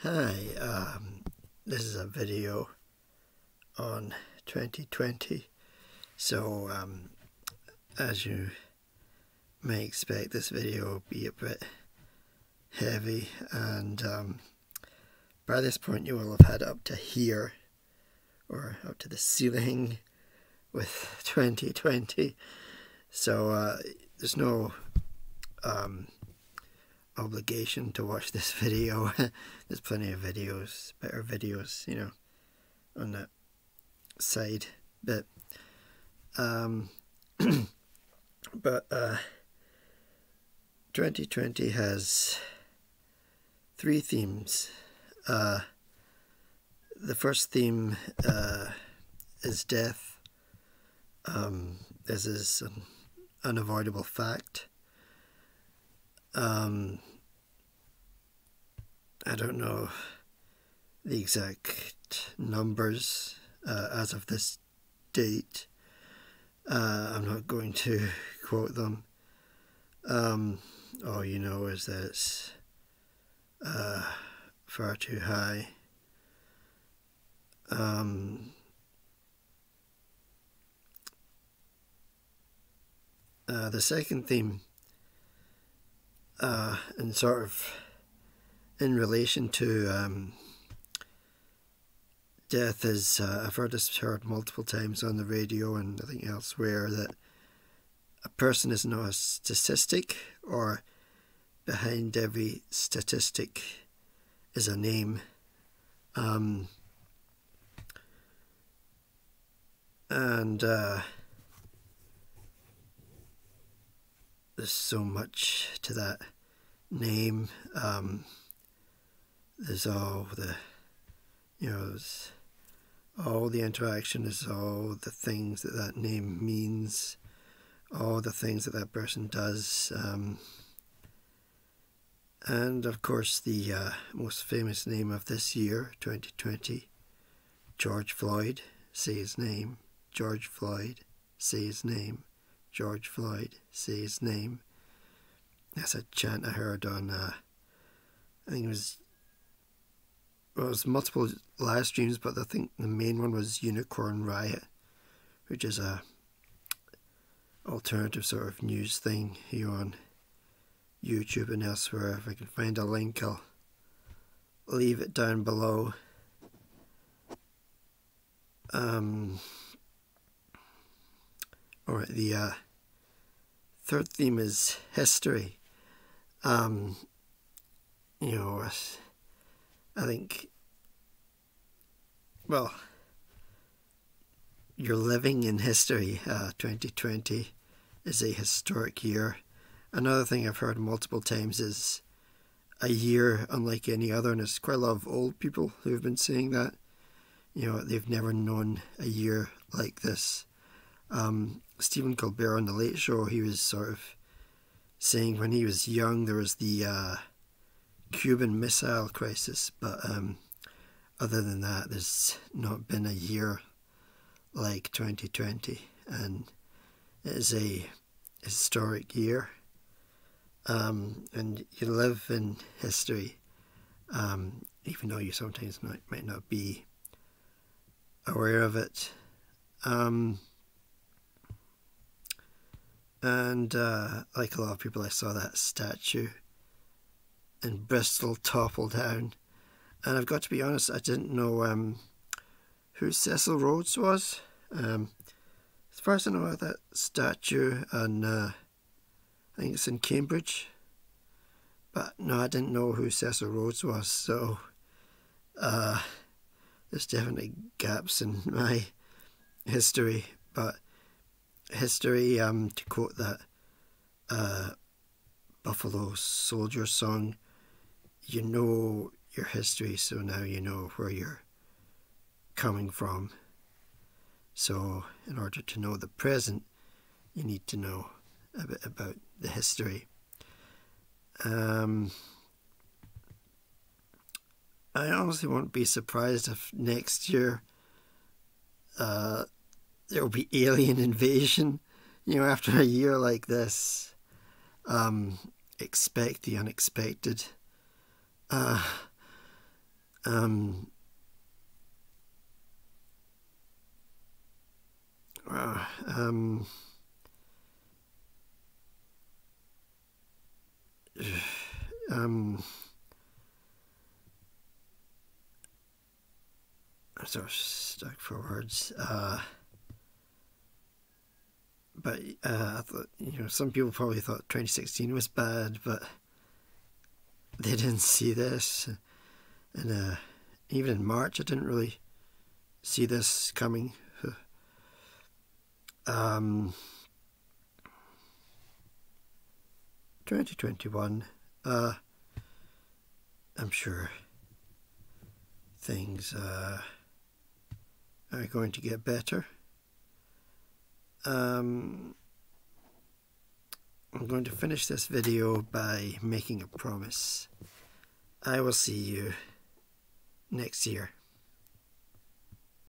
Hi, this is a video on 2020. So, as you may expect, this video will be a bit heavy, and by this point you will have had up to here, or up to the ceiling with 2020. So, there's no obligation to watch this video. There's plenty of videos, better videos, you know, on that side. But 2020 has three themes. The first theme is death. This is an unavoidable fact. I don't know the exact numbers as of this date. I'm not going to quote them. All you know is that it's far too high. The second theme, and sort of in relation to death, is I've heard this multiple times on the radio and I think elsewhere, that a person is not a statistic, or behind every statistic is a name. There's so much to that name. There's all the, there's all the interaction, is all the things that that name means, all the things that that person does, and of course the most famous name of this year, 2020, George Floyd. Say his name. George Floyd. Say his name. George Floyd. Say his name. That's a chant I heard on, I think it was multiple live streams, but I think the main one was Unicorn Riot, which is a alternative sort of news thing here on YouTube and elsewhere. If I can find a link, I'll leave it down below. Alright, the third theme is history. I think, well, you're living in history. 2020 is a historic year. Another thing I've heard multiple times is a year unlike any other, and there's quite a lot of old people who have been saying that. They've never known a year like this. Stephen Colbert on The Late Show, he was sort of saying when he was young there was the Cuban Missile Crisis, but other than that there's not been a year like 2020, and it is a historic year. And you live in history, even though you sometimes might not be aware of it. Like a lot of people, I saw that statue in Bristol topple down, and I've got to be honest, I didn't know who Cecil Rhodes was. As far as I know, that statue, and I think it's in Cambridge, but no, I didn't know who Cecil Rhodes was. So there's definitely gaps in my history. But history, to quote that Buffalo Soldier song, you know your history, so now you know where you're coming from. So in order to know the present, you need to know a bit about the history. I honestly won't be surprised if next year there will be alien invasion. After a year like this, expect the unexpected. Um, um, um, I'm sort of stuck for words. But I thought, some people probably thought 2016 was bad, but they didn't see this. And even in March, I didn't really see this coming. 2021, I'm sure things are going to get better. I'm going to finish this video by making a promise. I will see you next year.